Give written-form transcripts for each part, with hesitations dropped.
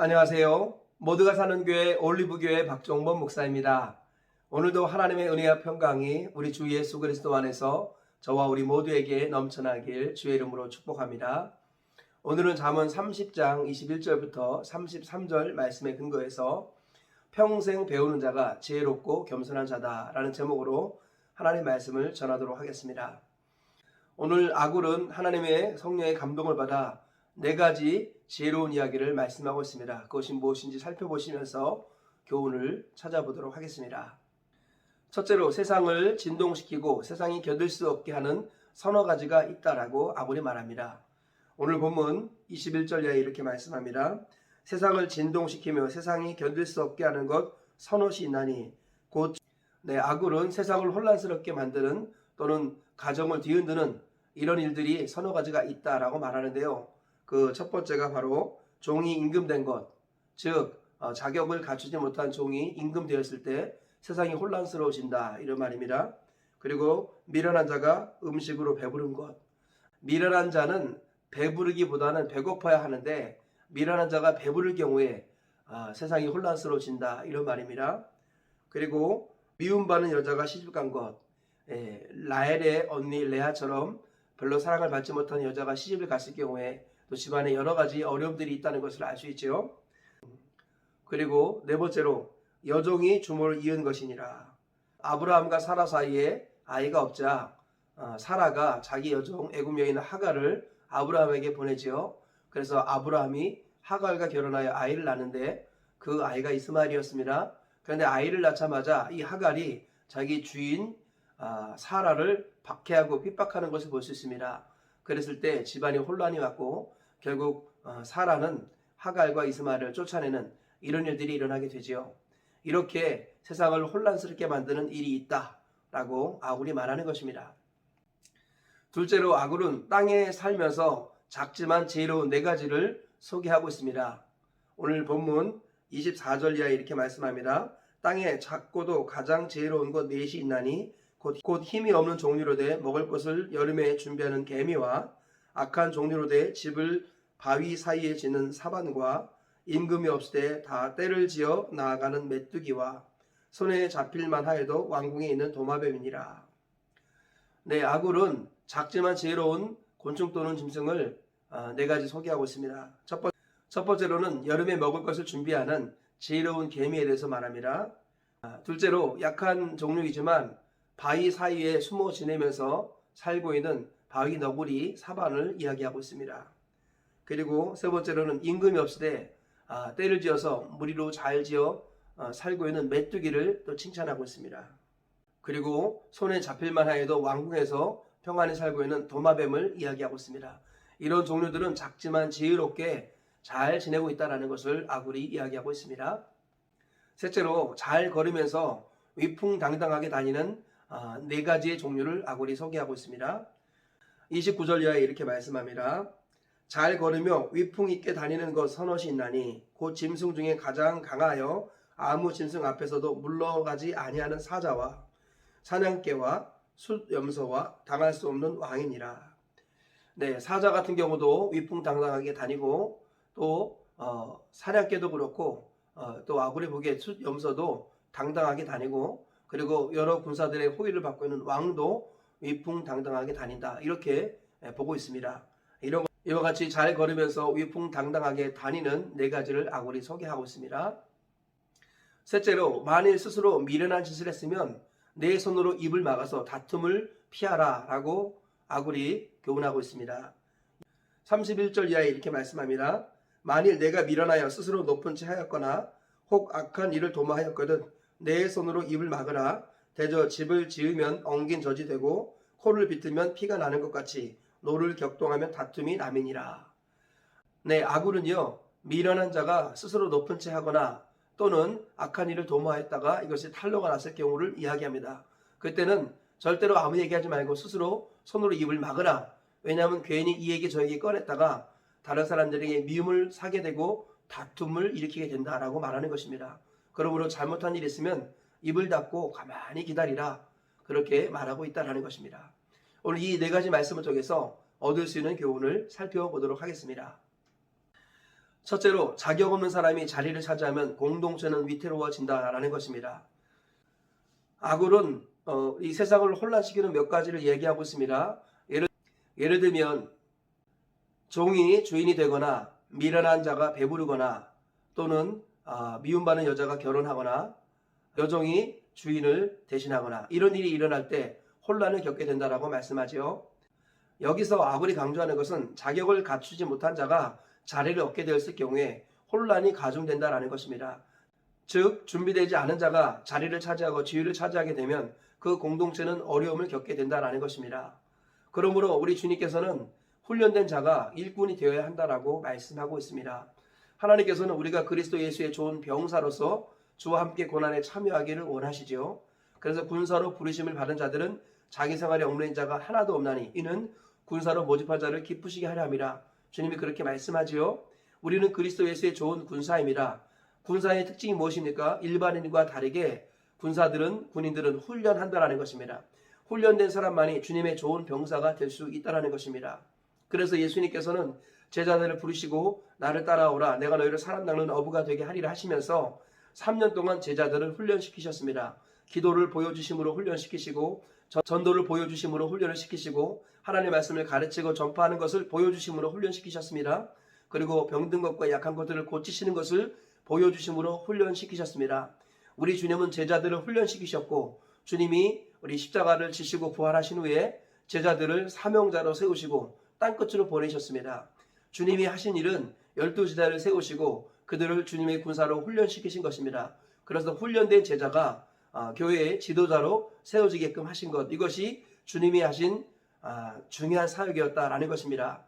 안녕하세요. 모두가 사는 교회 올리브교회 박종범 목사입니다. 오늘도 하나님의 은혜와 평강이 우리 주 예수 그리스도 안에서 저와 우리 모두에게 넘쳐나길 주의 이름으로 축복합니다. 오늘은 잠언 30장 21절부터 33절 말씀에 근거해서 평생 배우는 자가 지혜롭고 겸손한 자다라는 제목으로 하나님의 말씀을 전하도록 하겠습니다. 오늘 아굴은 하나님의 성령의 감동을 받아 4가지 지혜로운 이야기를 말씀하고 있습니다. 그것이 무엇인지 살펴보시면서 교훈을 찾아보도록 하겠습니다. 첫째로 세상을 진동시키고 세상이 견딜 수 없게 하는 서너 가지가 있다라고 아굴이 말합니다. 오늘 본문 21절 이하에 이렇게 말씀합니다. 세상을 진동시키며 세상이 견딜 수 없게 하는 것 서너시 있나니 곧 아굴은 세상을 혼란스럽게 만드는 또는 가정을 뒤흔드는 이런 일들이 서너 가지가 있다라고 말하는데요. 그 첫 번째가 바로 종이 임금된 것, 즉 자격을 갖추지 못한 종이 임금되었을 때 세상이 혼란스러워진다 이런 말입니다. 그리고 미련한 자가 음식으로 배부른 것, 미련한 자는 배부르기보다는 배고파야 하는데 미련한 자가 배부를 경우에 세상이 혼란스러워진다 이런 말입니다. 그리고 미움받는 여자가 시집간 것, 라헬의 언니 레아처럼 별로 사랑을 받지 못한 여자가 시집을 갔을 경우에 또 집안에 여러 가지 어려움들이 있다는 것을 알 수 있죠. 그리고 네 번째로 여종이 주모를 이은 것이니라. 아브라함과 사라 사이에 아이가 없자 사라가 자기 여종 애굽 여인 하갈을 아브라함에게 보내지요. 그래서 아브라함이 하갈과 결혼하여 아이를 낳는데 그 아이가 이스마엘이었습니다. 그런데 아이를 낳자마자 이 하갈이 자기 주인 사라를 박해하고 핍박하는 것을 볼 수 있습니다. 그랬을 때 집안이 혼란이 왔고 결국 사라는 하갈과 이스마엘을 쫓아내는 이런 일들이 일어나게 되지요. 이렇게 세상을 혼란스럽게 만드는 일이 있다라고 아굴이 말하는 것입니다. 둘째로 아굴은 땅에 살면서 작지만 지혜로운 4가지를 소개하고 있습니다. 오늘 본문 24절 이하에 이렇게 말씀합니다. 땅에 작고도 가장 지혜로운 것 4이 있나니 곧 힘이 없는 종류로 돼 먹을 것을 여름에 준비하는 개미와 악한 종류로 돼 집을 바위 사이에 짓는 사반과 임금이 없을 때 다 떼를 지어 나아가는 메뚜기와 손에 잡힐만 하여도 왕궁에 있는 도마뱀이니라. 아굴은 작지만 지혜로운 곤충 또는 짐승을 4가지 소개하고 있습니다. 첫 번째로는 여름에 먹을 것을 준비하는 지혜로운 개미에 대해서 말합니다. 둘째로 약한 종류이지만 바위 사이에 숨어 지내면서 살고 있는 바위 너구리 사반을 이야기하고 있습니다. 그리고 세 번째로는 임금이 없을 때 떼를 지어서 무리로 잘 지어 살고 있는 메뚜기를 또 칭찬하고 있습니다. 그리고 손에 잡힐만 하여도 왕궁에서 평안히 살고 있는 도마뱀을 이야기하고 있습니다. 이런 종류들은 작지만 지혜롭게 잘 지내고 있다는 것을 아굴이 이야기하고 있습니다. 셋째로 잘 걸으면서 위풍당당하게 다니는 4가지의 종류를 아굴이 소개하고 있습니다. 29절 이하에 이렇게 말씀합니다. 잘 걸으며 위풍 있게 다니는 것 서너시 있나니 곧 짐승 중에 가장 강하여 아무 짐승 앞에서도 물러가지 아니하는 사자와 사냥개와 숫염소와 당할 수 없는 왕이니라. 사자 같은 경우도 위풍당당하게 다니고 또 사냥개도 그렇고 또 아굴이 보기에 숫염소도 당당하게 다니고 그리고 여러 군사들의 호의를 받고 있는 왕도 위풍당당하게 다닌다 이렇게 보고 있습니다. 이와 같이 잘 걸으면서 위풍당당하게 다니는 4가지를 아굴이 소개하고 있습니다. 셋째로 만일 스스로 미련한 짓을 했으면 내 손으로 입을 막아서 다툼을 피하라 라고 아굴이 교훈하고 있습니다. 31절 이하에 이렇게 말씀합니다. 만일 내가 미련하여 스스로 높은 채 하였거나 혹 악한 일을 도모하였거든 내 손으로 입을 막으라. 대저 집을 지으면 엉긴 젖이 되고 코를 비틀면 피가 나는 것 같이 노를 격동하면 다툼이 남이니라. 아굴은요 미련한 자가 스스로 높은 채 하거나 또는 악한 일을 도모하였다가 이것이 탄로가 났을 경우를 이야기합니다. 그때는 절대로 아무 얘기하지 말고 스스로 손으로 입을 막으라. 왜냐하면 괜히 이 얘기 저 얘기 꺼냈다가 다른 사람들에게 미움을 사게 되고 다툼을 일으키게 된다라고 말하는 것입니다. 그러므로 잘못한 일이 있으면 입을 닫고 가만히 기다리라. 그렇게 말하고 있다는 것입니다. 오늘 이 4가지 말씀을 통해서 얻을 수 있는 교훈을 살펴보도록 하겠습니다. 첫째로 자격 없는 사람이 자리를 차지하면 공동체는 위태로워진다라는 것입니다. 아굴은 이 세상을 혼란시키는 몇 가지를 얘기하고 있습니다. 예를 들면 종이 주인이 되거나 미련한 자가 배부르거나 또는 미움받는 여자가 결혼하거나 여종이 주인을 대신하거나 이런 일이 일어날 때 혼란을 겪게 된다라고 말씀하죠. 여기서 아굴이 강조하는 것은 자격을 갖추지 못한 자가 자리를 얻게 되었을 경우에 혼란이 가중된다라는 것입니다. 즉 준비되지 않은 자가 자리를 차지하고 지위를 차지하게 되면 그 공동체는 어려움을 겪게 된다라는 것입니다. 그러므로 우리 주님께서는 훈련된 자가 일꾼이 되어야 한다라고 말씀하고 있습니다. 하나님께서는 우리가 그리스도 예수의 좋은 병사로서 주와 함께 고난에 참여하기를 원하시죠. 그래서 군사로 부르심을 받은 자들은 자기 생활에 얽매인 자가 하나도 없나니 이는 군사로 모집한 자를 기쁘시게 하려 함이라. 주님이 그렇게 말씀하지요. 우리는 그리스도 예수의 좋은 군사입니다. 군사의 특징이 무엇입니까? 일반인과 다르게 군인들은 훈련한다라는 것입니다. 훈련된 사람만이 주님의 좋은 병사가 될 수 있다라는 것입니다. 그래서 예수님께서는 제자들을 부르시고 나를 따라오라 내가 너희를 사람 낚는 어부가 되게 하리라 하시면서 3년 동안 제자들을 훈련시키셨습니다. 기도를 보여주심으로 훈련시키시고 전도를 보여주심으로 훈련을 시키시고 하나님의 말씀을 가르치고 전파하는 것을 보여주심으로 훈련시키셨습니다. 그리고 병든 것과 약한 것들을 고치시는 것을 보여주심으로 훈련시키셨습니다. 우리 주님은 제자들을 훈련시키셨고 주님이 우리 십자가를 지시고 부활하신 후에 제자들을 사명자로 세우시고 땅끝으로 보내셨습니다. 주님이 하신 일은 12제자를 세우시고 그들을 주님의 군사로 훈련시키신 것입니다. 그래서 훈련된 제자가 교회의 지도자로 세워지게끔 하신 것, 이것이 주님이 하신 중요한 사역이었다라는 것입니다.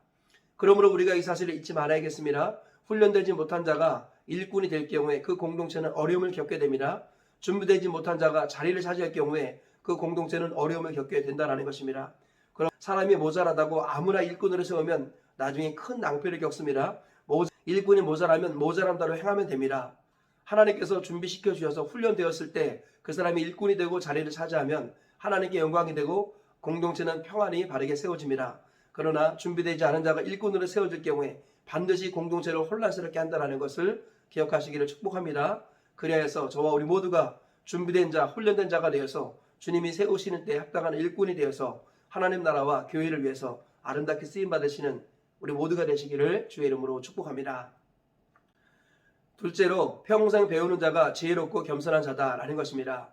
그러므로 우리가 이 사실을 잊지 말아야겠습니다. 훈련되지 못한 자가 일꾼이 될 경우에 그 공동체는 어려움을 겪게 됩니다. 준비되지 못한 자가 자리를 차지할 경우에 그 공동체는 어려움을 겪게 된다는 것입니다. 그럼 사람이 모자라다고 아무나 일꾼으로 세우면 나중에 큰 낭패를 겪습니다. 일꾼이 모자라면 모자란다로 행하면 됩니다. 하나님께서 준비시켜 주셔서 훈련되었을 때 그 사람이 일꾼이 되고 자리를 차지하면 하나님께 영광이 되고 공동체는 평안히 바르게 세워집니다. 그러나 준비되지 않은 자가 일꾼으로 세워질 경우에 반드시 공동체를 혼란스럽게 한다는 것을 기억하시기를 축복합니다. 그래서 저와 우리 모두가 준비된 자, 훈련된 자가 되어서 주님이 세우시는 때 합당한 일꾼이 되어서 하나님 나라와 교회를 위해서 아름답게 쓰임받으시는 우리 모두가 되시기를 주의 이름으로 축복합니다. 둘째로 평생 배우는 자가 지혜롭고 겸손한 자다라는 것입니다.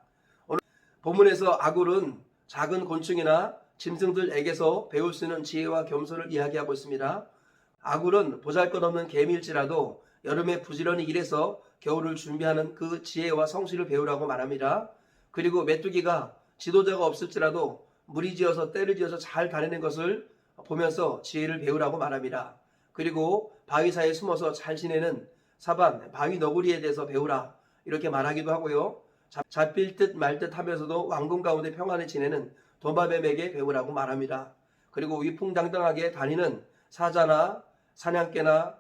오늘 본문에서 아굴은 작은 곤충이나 짐승들에게서 배울 수 있는 지혜와 겸손을 이야기하고 있습니다. 아굴은 보잘것없는 개미일지라도 여름에 부지런히 일해서 겨울을 준비하는 그 지혜와 성실을 배우라고 말합니다. 그리고 메뚜기가 지도자가 없을지라도 무리지어서 떼를 지어서 잘 가리는 것을 보면서 지혜를 배우라고 말합니다. 그리고 바위 사이에 숨어서 잘 지내는 사반, 바위 너구리에 대해서 배우라 이렇게 말하기도 하고요. 잡힐 듯 말 듯 하면서도 왕궁 가운데 평안히 지내는 도마뱀에게 배우라고 말합니다. 그리고 위풍당당하게 다니는 사자나 사냥개나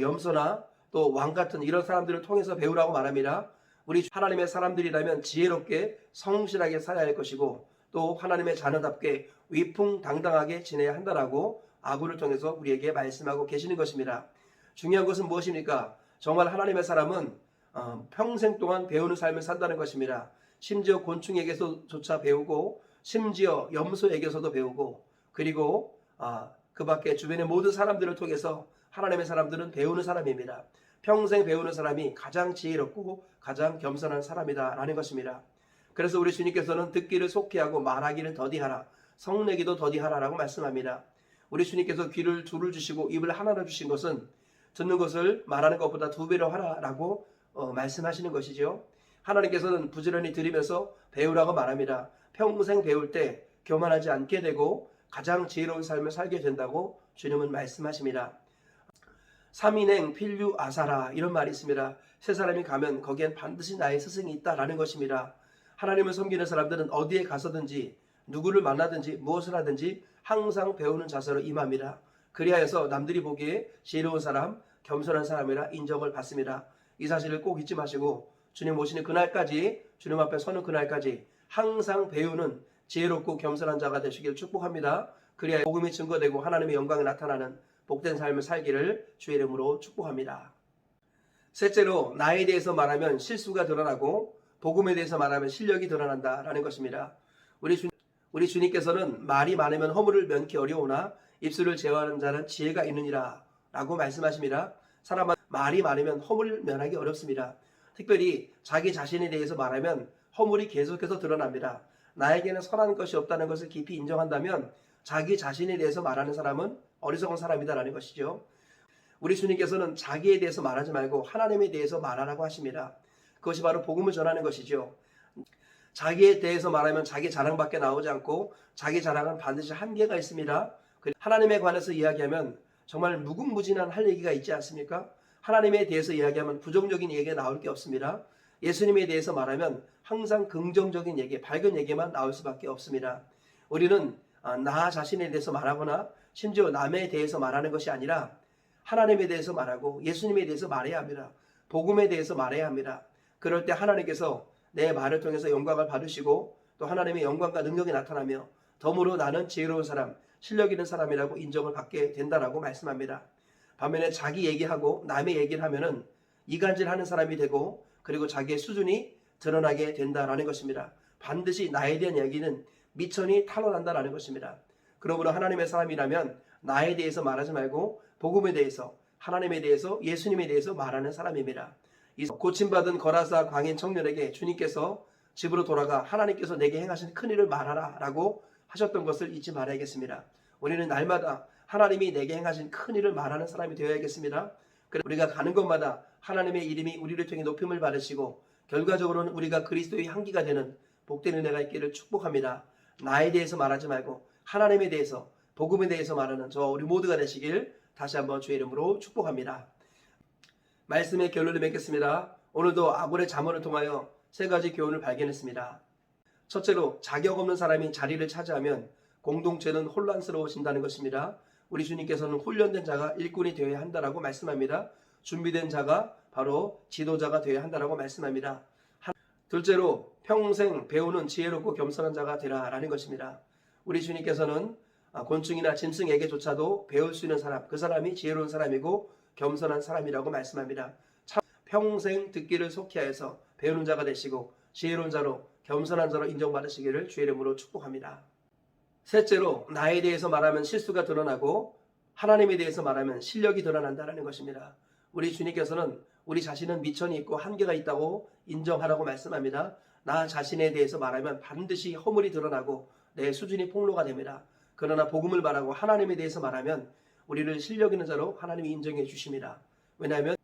염소나 또 왕 같은 이런 사람들을 통해서 배우라고 말합니다. 우리 하나님의 사람들이라면 지혜롭게 성실하게 살아야 할 것이고 또 하나님의 자녀답게 위풍당당하게 지내야 한다라고 아굴을 통해서 우리에게 말씀하고 계시는 것입니다. 중요한 것은 무엇입니까? 정말 하나님의 사람은 평생 동안 배우는 삶을 산다는 것입니다. 심지어 곤충에게서조차 배우고 심지어 염소에게서도 배우고 그리고 그 밖에 주변의 모든 사람들을 통해서 하나님의 사람들은 배우는 사람입니다. 평생 배우는 사람이 가장 지혜롭고 가장 겸손한 사람이다 라는 것입니다. 그래서 우리 주님께서는 듣기를 속히 하고 말하기를 더디하라, 성내기도 더디하라 라고 말씀합니다. 우리 주님께서 귀를 둘을 주시고 입을 하나로 주신 것은 듣는 것을 말하는 것보다 2배로 하라라고 말씀하시는 것이죠. 하나님께서는 부지런히 들으면서 배우라고 말합니다. 평생 배울 때 교만하지 않게 되고 가장 지혜로운 삶을 살게 된다고 주님은 말씀하십니다. 삼인행 필류 아사라 이런 말이 있습니다. 세 사람이 가면 거기엔 반드시 나의 스승이 있다라는 것입니다. 하나님을 섬기는 사람들은 어디에 가서든지 누구를 만나든지 무엇을 하든지 항상 배우는 자세로 임합니다. 그리하여서 남들이 보기에 지혜로운 사람, 겸손한 사람이라 인정을 받습니다. 이 사실을 꼭 잊지 마시고 주님 오시는 그날까지, 주님 앞에 서는 그날까지 항상 배우는 지혜롭고 겸손한 자가 되시길 축복합니다. 그리하여 복음이 증거되고 하나님의 영광이 나타나는 복된 삶을 살기를 주의 이름으로 축복합니다. 셋째로, 나에 대해서 말하면 실수가 드러나고 복음에 대해서 말하면 실력이 드러난다라는 것입니다. 우리 주님께서는 말이 많으면 허물을 면키 어려우나 입술을 제어하는 자는 지혜가 있느니라 라고 말씀하십니다. 사람은 말이 많으면 허물을 면하기 어렵습니다. 특별히 자기 자신에 대해서 말하면 허물이 계속해서 드러납니다. 나에게는 선한 것이 없다는 것을 깊이 인정한다면 자기 자신에 대해서 말하는 사람은 어리석은 사람이다라는 것이죠. 우리 주님께서는 자기에 대해서 말하지 말고 하나님에 대해서 말하라고 하십니다. 그것이 바로 복음을 전하는 것이죠. 자기에 대해서 말하면 자기 자랑밖에 나오지 않고 자기 자랑은 반드시 한계가 있습니다. 하나님에 관해서 이야기하면 정말 무궁무진한 할 얘기가 있지 않습니까? 하나님에 대해서 이야기하면 부정적인 얘기가 나올 게 없습니다. 예수님에 대해서 말하면 항상 긍정적인 얘기, 밝은 얘기만 나올 수밖에 없습니다. 우리는 나 자신에 대해서 말하거나 심지어 남에 대해서 말하는 것이 아니라 하나님에 대해서 말하고 예수님에 대해서 말해야 합니다. 복음에 대해서 말해야 합니다. 그럴 때 하나님께서 내 말을 통해서 영광을 받으시고 또 하나님의 영광과 능력이 나타나며 덤으로 나는 지혜로운 사람, 실력 있는 사람이라고 인정을 받게 된다라고 말씀합니다. 반면에 자기 얘기하고 남의 얘기를 하면은 이간질하는 사람이 되고 그리고 자기의 수준이 드러나게 된다라는 것입니다. 반드시 나에 대한 얘기는 미천이 탄로난다라는 것입니다. 그러므로 하나님의 사람이라면 나에 대해서 말하지 말고 복음에 대해서, 하나님에 대해서, 예수님에 대해서 말하는 사람입니다. 이 고침받은 거라사 광인 청년에게 주님께서 집으로 돌아가 하나님께서 내게 행하신 큰 일을 말하라 라고 하셨던 것을 잊지 말아야겠습니다. 우리는 날마다 하나님이 내게 행하신 큰 일을 말하는 사람이 되어야겠습니다. 우리가 가는 곳마다 하나님의 이름이 우리를 통해 높임을 받으시고 결과적으로는 우리가 그리스도의 향기가 되는 복된 은혜가 있기를 축복합니다. 나에 대해서 말하지 말고 하나님에 대해서, 복음에 대해서 말하는 저와 우리 모두가 되시길 다시 한번 주의 이름으로 축복합니다. 말씀의 결론을 맺겠습니다. 오늘도 아골의 잠언을 통하여 세 가지 교훈을 발견했습니다. 첫째로, 자격 없는 사람이 자리를 차지하면 공동체는 혼란스러워진다는 것입니다. 우리 주님께서는 훈련된 자가 일꾼이 되어야 한다라고 말씀합니다. 준비된 자가 바로 지도자가 되어야 한다라고 말씀합니다. 둘째로, 평생 배우는 지혜롭고 겸손한 자가 되라라는 것입니다. 우리 주님께서는 곤충이나 짐승에게조차도 배울 수 있는 사람, 그 사람이 지혜로운 사람이고 겸손한 사람이라고 말씀합니다. 평생 듣기를 속히하여서 배우는 자가 되시고 지혜로운 자로 겸손한 자로 인정받으시기를 주의 이름으로 축복합니다. 셋째로, 나에 대해서 말하면 실수가 드러나고 하나님에 대해서 말하면 실력이 드러난다는 것입니다. 우리 주님께서는 우리 자신은 미천이 있고 한계가 있다고 인정하라고 말씀합니다. 나 자신에 대해서 말하면 반드시 허물이 드러나고 내 수준이 폭로가 됩니다. 그러나 복음을 말하고 하나님에 대해서 말하면 우리를 실력 있는 자로 하나님이 인정해 주십니다. 왜냐하면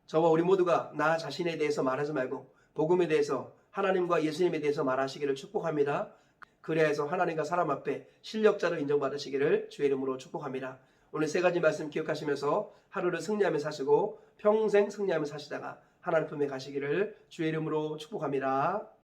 저와 우리 모두가 나 자신에 대해서 말하지 말고 복음에 대해서, 하나님과 예수님에 대해서 말하시기를 축복합니다. 그래서 하나님과 사람 앞에 실력자로 인정받으시기를 주의 이름으로 축복합니다. 오늘 세 가지 말씀 기억하시면서 하루를 승리하며 사시고 평생 승리하며 사시다가 하나님 품에 가시기를 주의 이름으로 축복합니다.